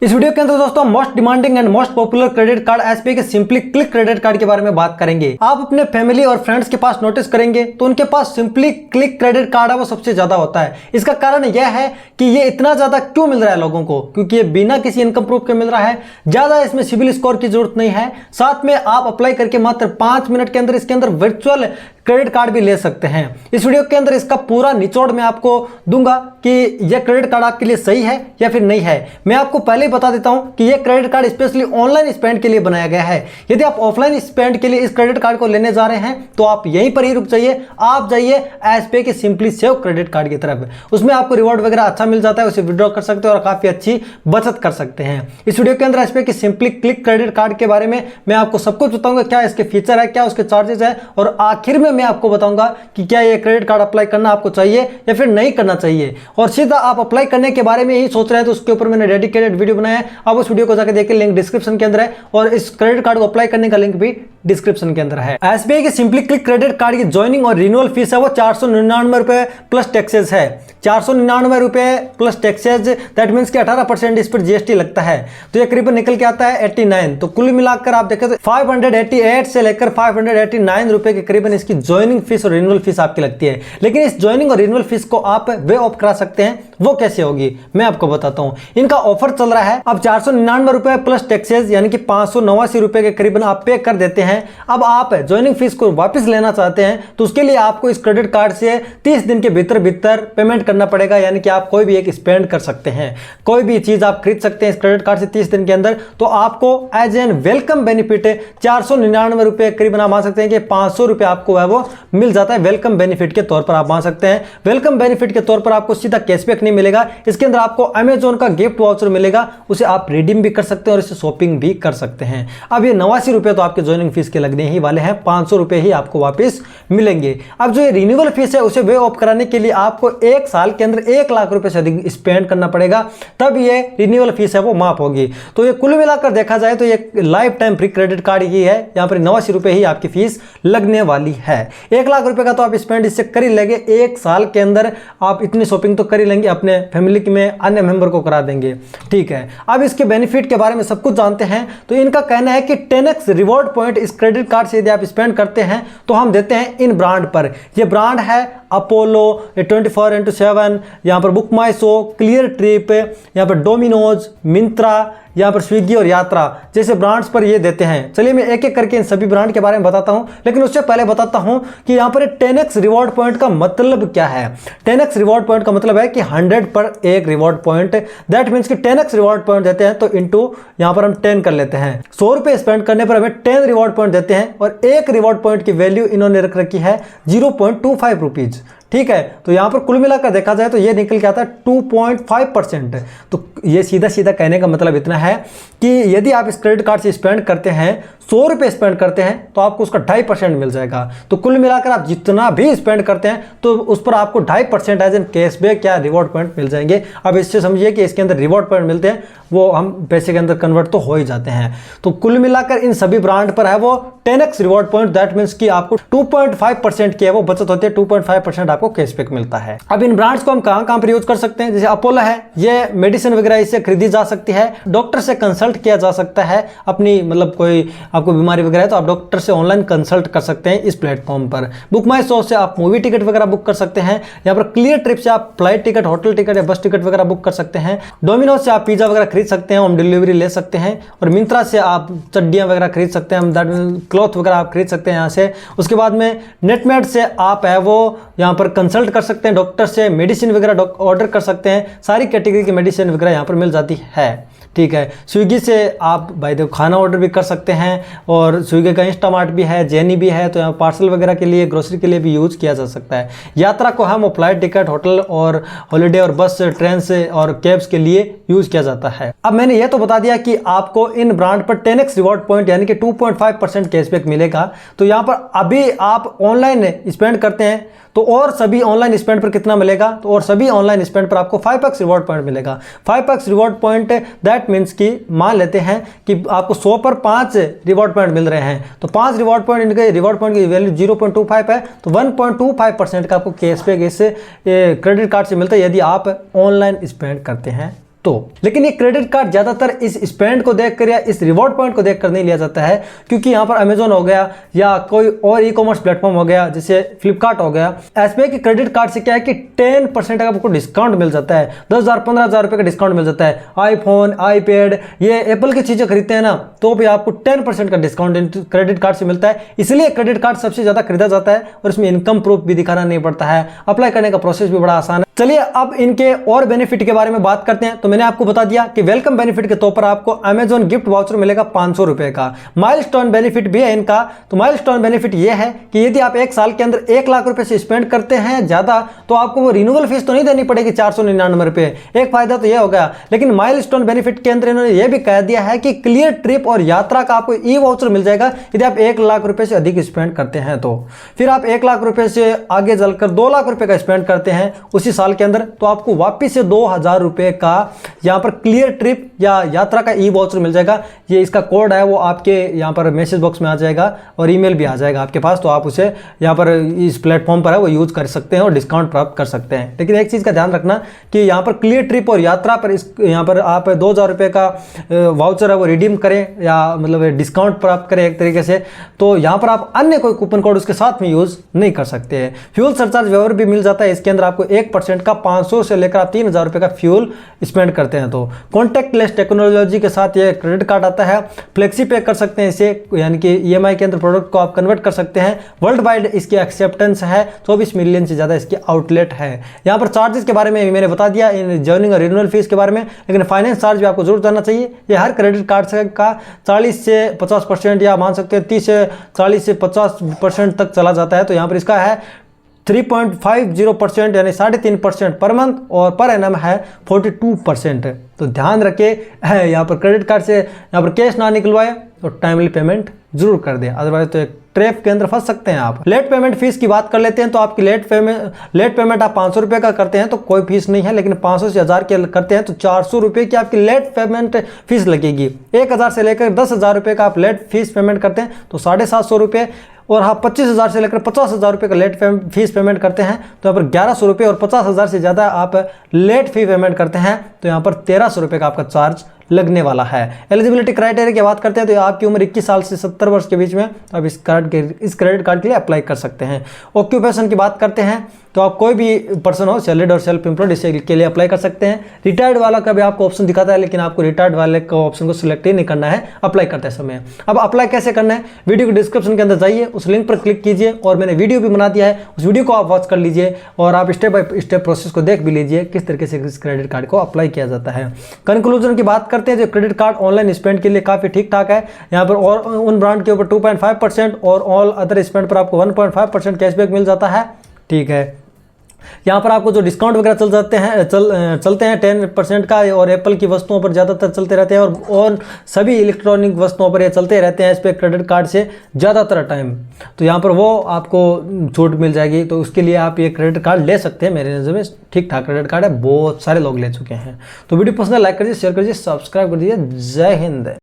इस वीडियो के अंदर दोस्तों most demanding and most popular credit card SBI के सिंपली क्लिक क्रेडिट कार्ड के बारे में बात करेंगे। आप अपने फैमिली और फ्रेंड्स के पास नोटिस करेंगे तो उनके पास सिंपली क्लिक क्रेडिट कार्ड है वो सबसे ज्यादा होता है। इसका कारण यह है कि ये इतना ज्यादा क्यों मिल रहा है लोगों को, क्योंकि ये बिना किसी इनकम प्रूफ के मिल रहा है, ज्यादा इसमें सिविल स्कोर की जरूरत नहीं है, साथ में आप अप्लाई करके मात्र 5 मिनट के अंदर इसके अंदर वर्चुअल क्रेडिट कार्ड भी ले सकते हैं। इस वीडियो के अंदर इसका पूरा निचोड़ मैं आपको दूंगा कि यह क्रेडिट कार्ड आपके लिए सही है या फिर नहीं है। मैं आपको पहले ही बता देता हूं कि यह credit card specially online spend के लिए बनाया गया है। यदि आप ऑफलाइन स्पेंड के लिए इस क्रेडिट कार्ड को लेने जा रहे हैं तो आप यहीं पर ही रुक जाइए, आप जाइए एसबीआई के सिंपली सेव क्रेडिट कार्ड की तरफ। उसमें आपको रिवॉर्ड वगैरह अच्छा मिल जाता है, उसे विड्रॉ कर सकते हैं और काफी अच्छी बचत कर सकते हैं। इस वीडियो के अंदर एसबीआई के सिंपली क्लिक क्रेडिट कार्ड के बारे में मैं आपको सब कुछ बताऊंगा, क्या इसके फीचर है, क्या उसके चार्जेस है, और आखिर में मैं आपको बताऊंगा कि क्या ये क्रेडिट कार्ड अप्लाई करना आपको चाहिए या फिर नहीं करना चाहिए। और सीधा आप अप्लाई करने के बारे में ही सोच रहे हैं तो उसके ऊपर मैंने डेडिकेटेड वीडियो बनाया है, आप उस वीडियो को जाकर देखिए, लिंक डिस्क्रिप्शन के अंदर है और इस क्रेडिट कार्ड को अप्लाई करने का लिंक भी डिस्क्रिप्शन के अंदर है। एसबीआई के सिंपली क्लिक क्रेडिट कार्ड की ज्वाइनिंग और रिन्यूअल फीस है वो 499 रुपए प्लस टैक्सेस है। 499 रुपए प्लस टैक्सेस, दैट मींस कि 18% इस पर जीएसटी लगता है, तो ये करीबन निकल के आता है 89। तो कुल मिलाकर आप देखें तो 588 से लेकर 589 रुपए के करीबन इसकी ज्वाइनिंग फीस और रिन्यूअल फीस आपकी लगती है। लेकिन इस ज्वाइनिंग और रिन्यूअल फीस को आप वे ऑफ करा सकते हैं, वो कैसे होगी मैं आपको बताता हूं। इनका ऑफर चल रहा है, अब 499 रुपए प्लस टैक्सेस यानी कि 589 रुपए के करीबन आप पे कर देते हैं। अब आप ज्वाइनिंग फीस को वापस लेना चाहते हैं तो उसके लिए आपको इस क्रेडिट कार्ड से 30 दिन के भीतर पेमेंट करना पड़ेगा, यानी कि आप कोई भी एक स्पेंड कर सकते हैं, कोई भी चीज आप खरीद सकते हैं इस क्रेडिट कार्ड से 30 दिन के अंदर। तो आपको एज एन वेलकम बेनिफिट 499 रुपए करीबन आप मान सकते हैं कि 500 रुपए आपको है वो मिल जाता है वेलकम बेनिफिट के तौर पर, आप मान सकते हैं। वेलकम बेनिफिट के तौर पर आपको सीधा कैशबैक नहीं मिलेगा, इसके अंदर आपको अमेजोन का गिफ्ट वाउचर मिलेगा, उसे आप रिडीम भी कर सकते हैं और इसे शॉपिंग भी कर सकते हैं। अब ये 89 रुपए तो आपके ज्वाइनिंग फीस के लगने ही वाले हैं, 500 रुपए ही आपको वापस मिलेंगे। अब जो ये रिन्यूअल फीस है उसे वे ऑफ कराने के लिए आपको 1 साल के अंदर 1 लाख रुपए से अधिक स्पेंड करना पड़ेगा, तब ये रिन्यूअल फीस है वो माफ होगी। तो ये कुल मिलाकर देखा जाए तो ये life time free credit card ही है, यहाँ पर 89 रुपए ही आपकी फीस लगने वाली है। 1 लाख रुपए का तो आप स्पेंड इससे कर ही लेंगे, 1 साल के अंदर आप इतनी शॉपिंग तो कर ही लेंगे, अपने फैमिली में अन्य मेंबर को करा देंगे, ठीक है। अब इसके बेनिफिट के बारे में सब कुछ जानते हैं। तो इनका कहना है कि 10x रिवॉर्ड पॉइंट इस क्रेडिट कार्ड से यदि आप स्पेंड करते हैं तो हम देते हैं इन ब्रांड पर। ये ब्रांड है अपोलो, 24x7, यहाँ पर बुक माई शो, क्लियर ट्रिप, यहाँ पर डोमिनोज, मिंत्रा, यहाँ पर स्विगी और यात्रा जैसे ब्रांड्स पर ये देते हैं। चलिए मैं एक एक करके इन सभी ब्रांड के बारे में बताता हूं, लेकिन उससे पहले बताता हूं कि यहाँ पर 10x रिवॉर्ड पॉइंट का मतलब क्या है। 10x रिवॉर्ड पॉइंट का मतलब है कि 100 पर एक रिवॉर्ड पॉइंट, दैट मीन्स कि 10x रिवॉर्ड पॉइंट देते हैं तो इंटू यहाँ पर हम 10 कर लेते हैं। 100 रुपए स्पेंड करने पर हमें 10 रिवॉर्ड पॉइंट देते हैं और एक रिवॉर्ड पॉइंट की वैल्यू इन्होंने रख रखी है 0.25 रुपीज, ठीक है। तो यहां पर कुल मिलाकर देखा जाए तो ये निकल के आता है 2.5%। तो ये सीधा सीधा कहने का मतलब इतना है कि यदि आप इस क्रेडिट कार्ड से स्पेंड करते हैं, 100 रुपए स्पेंड करते हैं तो आपको उसका 2.5% मिल जाएगा। तो कुल मिलाकर आप जितना भी स्पेंड करते हैं तो उस पर आपको 2.5% एज एन कैशबैक या रिवॉर्ड पॉइंट मिल जाएंगे। अब इससे समझिए कि इसके अंदर रिवॉर्ड पॉइंट मिलते हैं, वो हम पैसे के अंदर कन्वर्ट तो हो ही जाते हैं। तो कुल मिलाकर इन सभी ब्रांड पर है वो 10x reward point, that means कि आपको 2.5% की है वो बचत होती है, 2.5% आपको कैशबैक मिलता है। अब इन ब्रांड्स को हम कहां पर यूज कर सकते हैं, जैसे अपोलो है, ये मेडिसिन वगैरह इससे खरीदी जा सकती है, डॉक्टर से कंसल्ट किया जा सकता है अपनी, मतलब कोई आपको बीमारी वगैरह है तो आप डॉक्टर से ऑनलाइन कंसल्ट कर सकते हैं इस प्लेटफॉर्म पर। बुक माई शो से आप मूवी टिकट वगैरह बुक कर सकते हैं, यहाँ पर क्लियर ट्रिप से आप फ्लाइट टिकट, होटल टिकट या बस टिकट वगैरह बुक कर सकते हैं, डोमिनोज से आप पिज्जा वगैरह खरीद सकते हैं, होम डिलीवरी ले सकते हैं, और मिंत्रा से आप चड्डियां वगैरह खरीद सकते हैं, क्लॉथ वगैरह आप खरीद सकते हैं यहाँ से। उसके बाद में नेटमेड से आप है वो यहाँ पर कंसल्ट कर सकते हैं डॉक्टर से, मेडिसिन वगैरह ऑर्डर कर सकते हैं, सारी कैटेगरी की मेडिसिन वगैरह यहाँ पर मिल जाती है, ठीक है। स्विगी से आप भाई देखो खाना ऑर्डर भी कर सकते हैं, और स्विगी का इंस्टामार्ट भी है, जेनी भी है, तो यहाँ पार्सल वगैरह के लिए, ग्रोसरी के लिए भी यूज किया जा सकता है। यात्रा को हम फ्लाइट टिकट, होटल और हॉलीडे और बस, ट्रेन से और कैब्स के लिए यूज किया जाता है। अब मैंने ये तो बता दिया कि आपको इन ब्रांड पर 10x रिवॉर्ड पॉइंट यानी कि 2.5% कैशबैक मिलेगा। तो यहाँ पर अभी आप ऑनलाइन स्पेंड करते हैं तो और सभी ऑनलाइन स्पेंड पर कितना मिलेगा, तो और सभी ऑनलाइन स्पेंड पर आपको 5x रिवॉर्ड पॉइंट मिलेगा। 5x reward point that means कि मान लेते हैं कि आपको 100 पर 5 रिवॉर्ड पॉइंट मिल रहे हैं, तो 5 रिवॉर्ड पॉइंट, इनके रिवॉर्ड पॉइंट की वैल्यू 0.25 है, तो 1.25% का आपको कैशबैक इस क्रेडिट कार्ड से मिलता है यदि आप ऑनलाइन स्पेंड करते हैं तो लेकिन ये क्रेडिट कार्ड ज़्यादातर इस स्पेंड को देखकर या इस रिवॉर्ड पॉइंट को देखकर नहीं लिया जाता है, क्योंकि यहाँ पर अमेजोन हो गया या कोई और ई कॉमर्स प्लेटफॉर्म हो गया जैसे फ्लिपकार्ट हो गया, एसबीआई के क्रेडिट कार्ड से क्या है कि 10% का आपको डिस्काउंट मिल जाता है, 10,000-15,000 रुपये का डिस्काउंट मिल जाता है। आईफोन, आईपैड, ये एप्पल की चीज़ें खरीदते हैं ना, तो भी आपको 10% का डिस्काउंट क्रेडिट कार्ड से मिलता है। इसलिए क्रेडिट कार्ड सबसे ज़्यादा खरीदा जाता है और इसमें इनकम प्रूफ भी दिखाना नहीं पड़ता है, अप्लाई करने का प्रोसेस भी बड़ा आसान है। चलिए अब इनके और बेनिफिट के बारे में बात करते हैं। तो मैंने आपको बता दिया कि वेलकम बेनिफिट के तौर पर आपको अमेजॉन गिफ्ट वाउचर मिलेगा 500 रुपए का। माइलस्टोन बेनिफिट भी है इनका। तो माइलस्टोन बेनिफिट ये है कि यदि आप एक साल के अंदर 1 लाख रुपए से स्पेंड करते हैं ज्यादा, तो आपको वो रिन्यूअल फीस तो नहीं देनी पड़ेगी 499 रुपए। एक फायदा तो ये हो गया। लेकिन माइलस्टोन बेनिफिट के अंदर इन्होंने ये भी कह दिया है कि क्लियर ट्रिप और यात्रा का आपको ई वाउचर मिल जाएगा यदि आप 1 लाख रुपए से अधिक स्पेंड करते हैं। तो फिर आप 1 लाख रुपए से आगे चलकर 2 लाख रुपए का स्पेंड करते हैं उसी साल के अंदर, तो आपको वापिस से 2,000 रुपए का यहाँ पर क्लियर ट्रिप या यात्रा का ई वाउचर मिल जाएगा। ये इसका कोड है वो आपके यहाँ पर मैसेज बॉक्स में आ जाएगा और ईमेल भी आ जाएगा आपके पास, तो आप उसे यहाँ पर इस प्लेटफॉर्म पर है वो यूज कर सकते हैं और डिस्काउंट प्राप्त कर सकते हैं। लेकिन एक चीज़ का ध्यान रखना कि यहाँ पर क्लियर ट्रिप और यात्रा पर यहाँ पर आप 2,000 रुपये का वाउचर है वो रिडीम करें या मतलब डिस्काउंट प्राप्त करें एक तरीके से, तो यहाँ पर आप अन्य कोई कूपन कोड उसके साथ में यूज नहीं कर सकते हैं। फ्यूल सरचार्ज वेवर भी मिल जाता है। इसके अंदर आपको 1% का 500 से लेकर आप 3,000 रुपये का फ्यूल स्पेंड करते हैं। तो कॉन्टैक्टलेस टेक्नोलॉजी के साथ ये क्रेडिट कार्ड आता है। फ्लेक्सी पे कर सकते हैं इसे, यानी कि ईएमआई के अंदर प्रोडक्ट को आप कन्वर्ट कर सकते हैं। वर्ल्ड वाइड इसकी एक्सेप्टेंस है, 24 मिलियन से ज़्यादा इसकी आउटलेट है। यहाँ पर चार्जेस के बारे में मैंने बता दिया, इन जर्निंग और रिन्यूअल फीस के बारे में। लेकिन फाइनेंस चार्ज भी आपको जरूर जानना चाहिए। ये हर क्रेडिट कार्ड का 40 से 50% या मान सकते हैं 30 से 40 से 50% तक चला जाता है। तो यहाँ पर इसका है 3.50% यानी 3.5% पर मंथ और पर एनम है 42%। तो ध्यान रखें यहाँ पर क्रेडिट कार्ड से यहाँ पर कैश ना निकलवाए और टाइमली पेमेंट जरूर कर दें, अदरवाइज तो एक ट्रैप के अंदर फंस सकते हैं आप। लेट पेमेंट फीस की बात कर लेते हैं। तो आपकी लेट पेमेंट आप 500 रुपये का करते हैं तो कोई फीस नहीं है, लेकिन 500 से 1000 के करते हैं तो 400 रुपये की आपकी लेट पेमेंट फीस लगेगी। 1000 से लेकर 10,000 रुपये का आप लेट फीस पेमेंट करते हैं तो 750 रुपये, और हाँ 25,000 से लेकर 50,000 रुपये का लेट फीस पेमेंट करते हैं तो यहाँ पर 1100 रुपये, और 50,000 से ज़्यादा आप लेट फी पेमेंट करते हैं तो यहाँ पर 1300 रुपये का आपका चार्ज लगने वाला है। एलिजिबिलिटी क्राइटेरिया की बात करते हैं तो आपकी उम्र 21 साल से 70 वर्ष के बीच में आप इस क्रेडिट कार्ड के लिए अप्लाई कर सकते हैं। ऑक्यूपेशन की बात करते हैं तो आप कोई भी पर्सन हो, सैलरीड और सेल्फ एम्प्लॉयड, इसके लिए अप्लाई कर सकते हैं। रिटायर्ड वाला का भी आपको ऑप्शन दिखाता है, लेकिन आपको रिटायर्ड वाले का ऑप्शन को सिलेक्ट ही नहीं करना है अप्लाई करते समय। अब अप्लाई कैसे करना है, वीडियो के डिस्क्रिप्शन के अंदर जाइए, उस लिंक पर क्लिक कीजिए और मैंने वीडियो भी बना दिया है, उस वीडियो को आप वॉच कर लीजिए और आप स्टेप बाय स्टेप प्रोसेस को देख भी लीजिए किस तरीके से इस क्रेडिट कार्ड को अप्लाई किया जाता है। कंक्लूजन की बात करते हैं, जो क्रेडिट कार्ड ऑनलाइन स्पेंड के लिए काफ़ी ठीक ठाक है। यहाँ पर और उन ब्रांड के ऊपर 2.5% और ऑल अदर स्पेंड पर आपको 1.5% कैशबैक मिल जाता है। ठीक है, यहाँ पर आपको जो डिस्काउंट वगैरह चलते हैं 10% का, और एप्पल की वस्तुओं पर ज़्यादातर चलते रहते हैं और सभी इलेक्ट्रॉनिक वस्तुओं पर ये चलते रहते हैं इस पे क्रेडिट कार्ड से ज़्यादातर टाइम। तो यहाँ पर वो आपको छूट मिल जाएगी, तो उसके लिए आप ये क्रेडिट कार्ड ले सकते हैं। मेरे नज़र में ठीक ठाक क्रेडिट कार्ड है, बहुत सारे लोग ले चुके हैं। तो वीडियो पसंद है लाइक कर दीजिए, शेयर कर दीजिए, सब्सक्राइब कर दीजिए। जय हिंद।